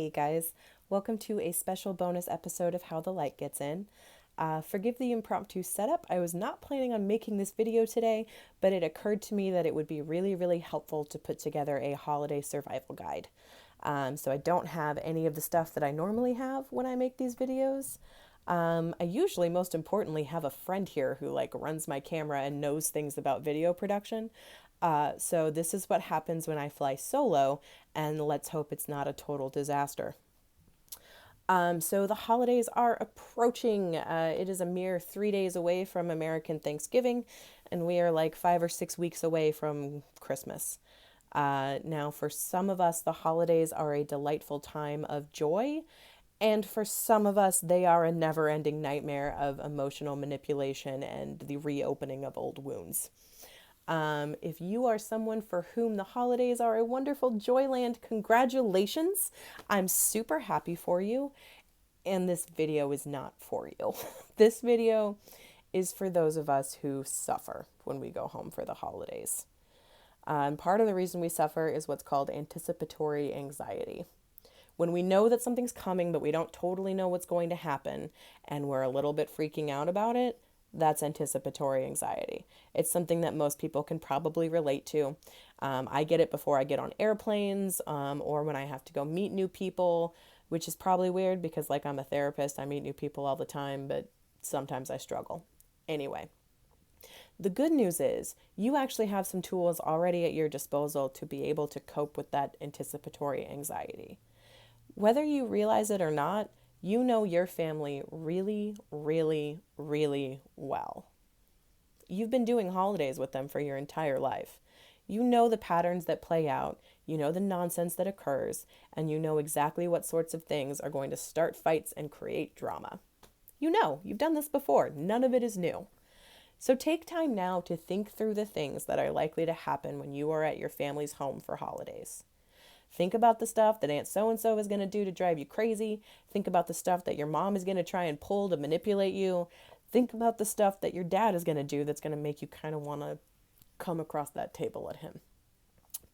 Hey guys, welcome to a special bonus episode of How the Light Gets In. Forgive the impromptu setup. I was not planning on making this video today, but it occurred to me that it would be really helpful to put together a holiday survival guide. So I don't have any of the stuff that I normally have when I make these videos. I usually, most importantly, have a friend here who runs my camera and knows things about video production. So this is what happens when I fly solo, and let's hope it's not a total disaster. So the holidays are approaching. It is a mere 3 days away from American Thanksgiving, and we are like 5 or 6 weeks away from Christmas. Now, for some of us, the holidays are a delightful time of joy, and for some of us, they are a never ending nightmare of emotional manipulation and the reopening of old wounds. If you are someone for whom the holidays are a wonderful joyland, congratulations! I'm super happy for you, and this video is not for you. This video is for those of us who suffer when we go home for the holidays. Part of the reason we suffer is what's called anticipatory anxiety. When we know that something's coming, but we don't totally know what's going to happen, and we're a little bit freaking out about it, that's anticipatory anxiety. It's something that most people can probably relate to. I get it before I get on airplanes, or when I have to go meet new people, which is probably weird because, I'm a therapist, I meet new people all the time, but sometimes I struggle. Anyway, the good news is you actually have some tools already at your disposal to be able to cope with that anticipatory anxiety. Whether you realize it or not, you know your family really well. You've been doing holidays with them for your entire life. You know the patterns that play out, you know the nonsense that occurs, and you know exactly what sorts of things are going to start fights and create drama. You know, you've done this before. None of it is new. So take time now to think through the things that are likely to happen when you are at your family's home for holidays. Think about the stuff that Aunt so-and-so is going to do to drive you crazy. Think about the stuff that your mom is going to try and pull to manipulate you. Think about the stuff that your dad is going to do that's going to make you kind of want to come across that table at him.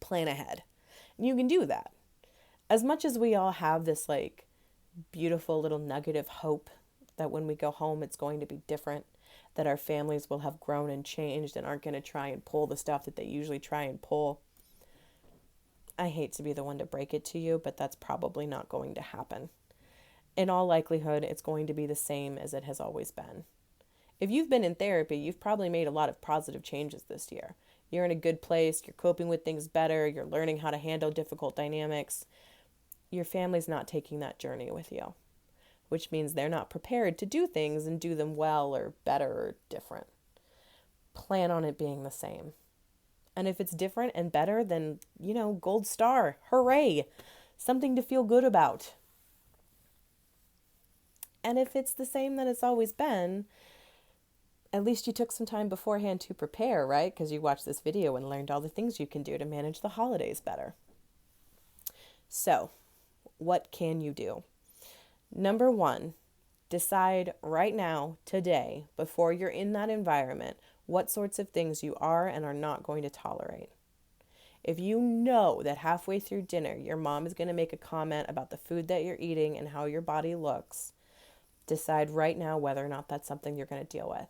Plan ahead. And you can do that. As much as we all have this beautiful little nugget of hope that when we go home it's going to be different, that our families will have grown and changed and aren't going to try and pull the stuff that they usually try and pull, I hate to be the one to break it to you, but that's probably not going to happen. In all likelihood, it's going to be the same as it has always been. If you've been in therapy, you've probably made a lot of positive changes this year. You're in a good place, you're coping with things better, you're learning how to handle difficult dynamics. Your family's not taking that journey with you, which means they're not prepared to do things and do them well or better or different. Plan on it being the same. And if it's different and better, then, gold star. Hooray! Something to feel good about. And if it's the same that it's always been, at least you took some time beforehand to prepare, right? Because you watched this video and learned all the things you can do to manage the holidays better. So, what can you do? Number one, decide right now, today, before you're in that environment, what sorts of things you are and are not going to tolerate. If you know that halfway through dinner your mom is going to make a comment about the food that you're eating and how your body looks, decide right now whether or not that's something you're going to deal with.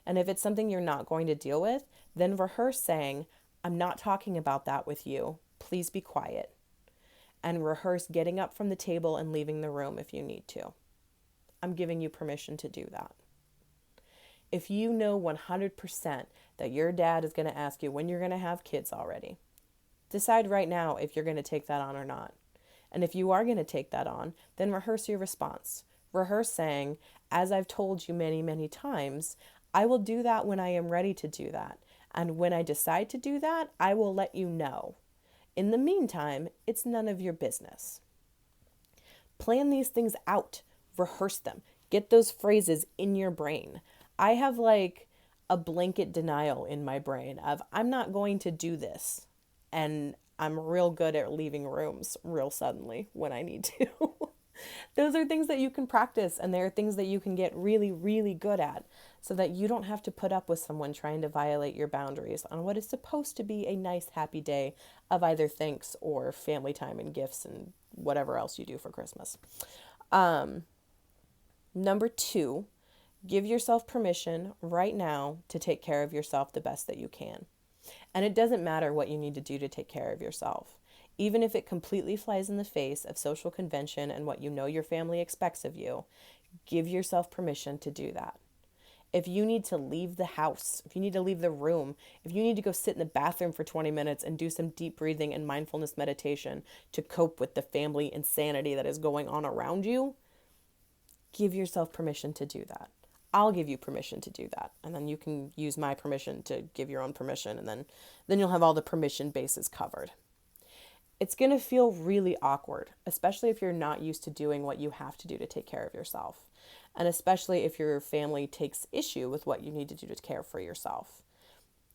And if it's something you're not going to deal with, then rehearse saying, I'm not talking about that with you. Please be quiet. And rehearse getting up from the table and leaving the room if you need to. I'm giving you permission to do that. If you know 100% that your dad is going to ask you when you're going to have kids already, decide right now if you're going to take that on or not. And if you are going to take that on, then rehearse your response. Rehearse saying, as I've told you many times, I will do that when I am ready to do that. And when I decide to do that, I will let you know. In the meantime, it's none of your business. Plan these things out. Rehearse them. Get those phrases in your brain. I have a blanket denial in my brain of I'm not going to do this. And I'm real good at leaving rooms real suddenly when I need to. Those are things that you can practice, and they're things that you can get really, really good at so that you don't have to put up with someone trying to violate your boundaries on what is supposed to be a nice, happy day of either thanks or family time and gifts and whatever else you do for Christmas. Number 2, give yourself permission right now to take care of yourself the best that you can. And it doesn't matter what you need to do to take care of yourself. Even if it completely flies in the face of social convention and what you know your family expects of you, give yourself permission to do that. If you need to leave the house, if you need to leave the room, if you need to go sit in the bathroom for 20 minutes and do some deep breathing and mindfulness meditation to cope with the family insanity that is going on around you, give yourself permission to do that. I'll give you permission to do that. And then you can use my permission to give your own permission. And then you'll have all the permission bases covered. It's going to feel really awkward, especially if you're not used to doing what you have to do to take care of yourself. And especially if your family takes issue with what you need to do to care for yourself.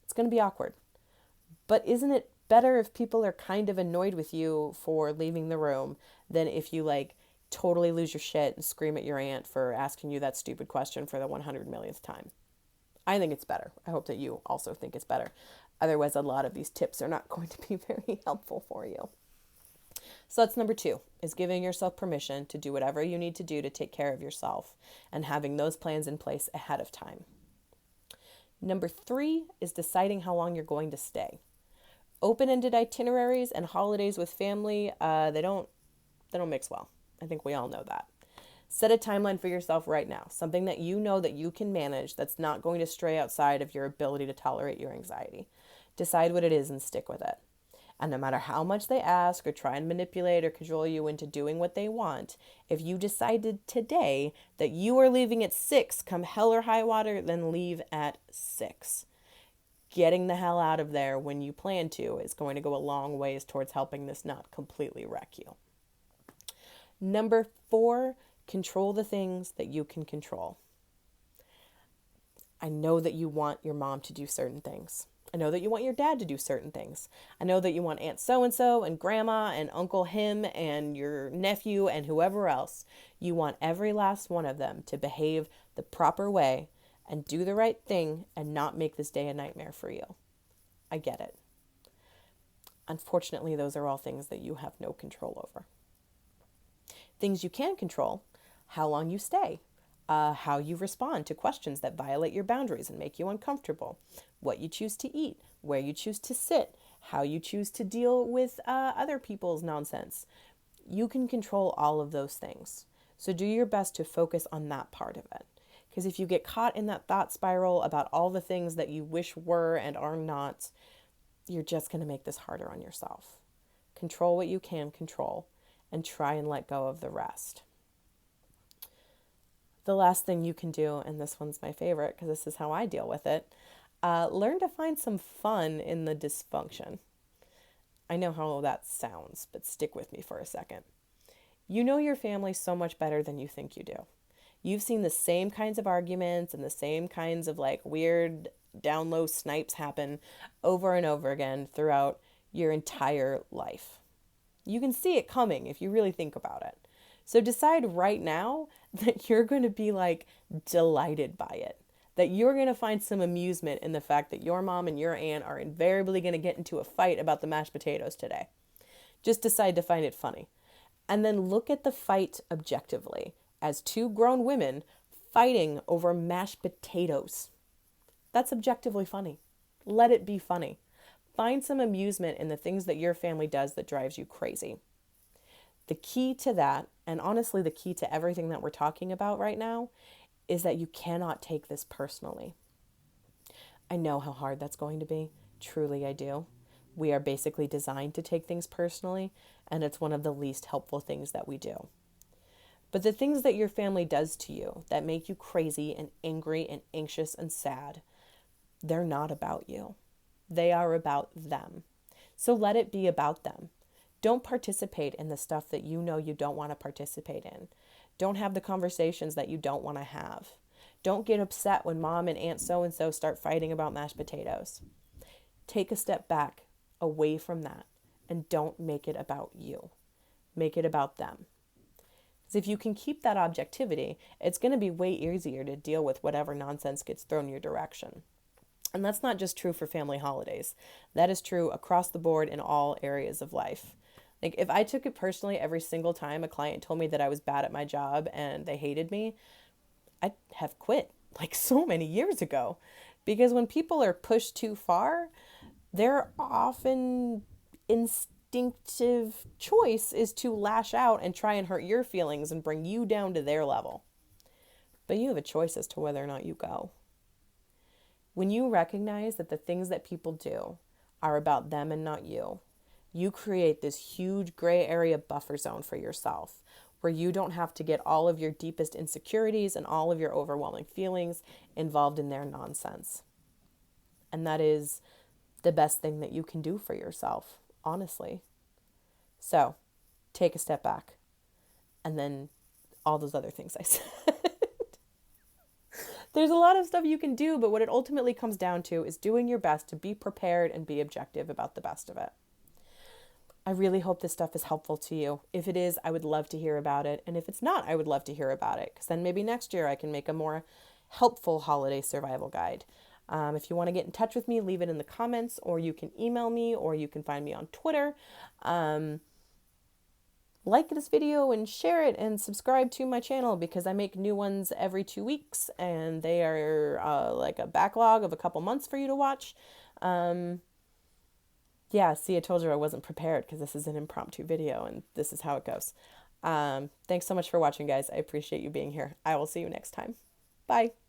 It's going to be awkward. But isn't it better if people are kind of annoyed with you for leaving the room than if you totally lose your shit and scream at your aunt for asking you that stupid question for the 100 millionth time? I think it's better. I hope that you also think it's better. Otherwise, a lot of these tips are not going to be very helpful for you. So that's number 2, is giving yourself permission to do whatever you need to do to take care of yourself and having those plans in place ahead of time. Number 3 is deciding how long you're going to stay. Open-ended itineraries and holidays with family, they don't mix well. I think we all know that. Set a timeline for yourself right now, something that you know that you can manage that's not going to stray outside of your ability to tolerate your anxiety. Decide what it is and stick with it. And no matter how much they ask or try and manipulate or cajole you into doing what they want, if you decided today that you are leaving at 6, come hell or high water, then leave at 6. Getting the hell out of there when you plan to is going to go a long ways towards helping this not completely wreck you. Number 4, control the things that you can control. I know that you want your mom to do certain things. I know that you want your dad to do certain things. I know that you want Aunt so-and-so and Grandma and Uncle him and your nephew and whoever else. You want every last one of them to behave the proper way and do the right thing and not make this day a nightmare for you. I get it. Unfortunately, those are all things that you have no control over. Things you can control: how long you stay, how you respond to questions that violate your boundaries and make you uncomfortable, what you choose to eat, where you choose to sit, how you choose to deal with other people's nonsense. You can control all of those things. So do your best to focus on that part of it. Because if you get caught in that thought spiral about all the things that you wish were and are not, you're just going to make this harder on yourself. Control what you can control and try and let go of the rest. The last thing you can do, and this one's my favorite because this is how I deal with it, learn to find some fun in the dysfunction. I know how that sounds, but stick with me for a second. You know your family so much better than you think you do. You've seen the same kinds of arguments and the same kinds of weird down low snipes happen over and over again throughout your entire life. You can see it coming if you really think about it. So decide right now that you're going to be delighted by it. That you're going to find some amusement in the fact that your mom and your aunt are invariably going to get into a fight about the mashed potatoes today. Just decide to find it funny. And then look at the fight objectively as 2 grown women fighting over mashed potatoes. That's objectively funny. Let it be funny. Find some amusement in the things that your family does that drives you crazy. The key to that, and honestly the key to everything that we're talking about right now, is that you cannot take this personally. I know how hard that's going to be. Truly, I do. We are basically designed to take things personally, and it's one of the least helpful things that we do. But the things that your family does to you that make you crazy and angry and anxious and sad, they're not about you. They are about them. So let it be about them. Don't participate in the stuff that you know you don't want to participate in. Don't have the conversations that you don't want to have. Don't get upset when mom and aunt so-and-so start fighting about mashed potatoes. Take a step back away from that and don't make it about you. Make it about them. Because if you can keep that objectivity, it's going to be way easier to deal with whatever nonsense gets thrown your direction. And that's not just true for family holidays. That is true across the board in all areas of life. Like if I took it personally every single time a client told me that I was bad at my job and they hated me, I'd have quit like so many years ago. Because when people are pushed too far, their often instinctive choice is to lash out and try and hurt your feelings and bring you down to their level. But you have a choice as to whether or not you go. When you recognize that the things that people do are about them and not you, you create this huge gray area buffer zone for yourself where you don't have to get all of your deepest insecurities and all of your overwhelming feelings involved in their nonsense. And that is the best thing that you can do for yourself, honestly. So, take a step back. And then all those other things I said. There's a lot of stuff you can do, but what it ultimately comes down to is doing your best to be prepared and be objective about the best of it. I really hope this stuff is helpful to you. If it is, I would love to hear about it. And if it's not, I would love to hear about it, because then maybe next year I can make a more helpful holiday survival guide. If you want to get in touch with me, leave it in the comments, or you can email me, or you can find me on Twitter. Like this video and share it and subscribe to my channel, because I make new ones every 2 weeks and they are like a backlog of a couple months for you to watch. Yeah, see, I told you I wasn't prepared because this is an impromptu video and this is how it goes. Thanks so much for watching, guys. I appreciate you being here. I will see you next time. Bye.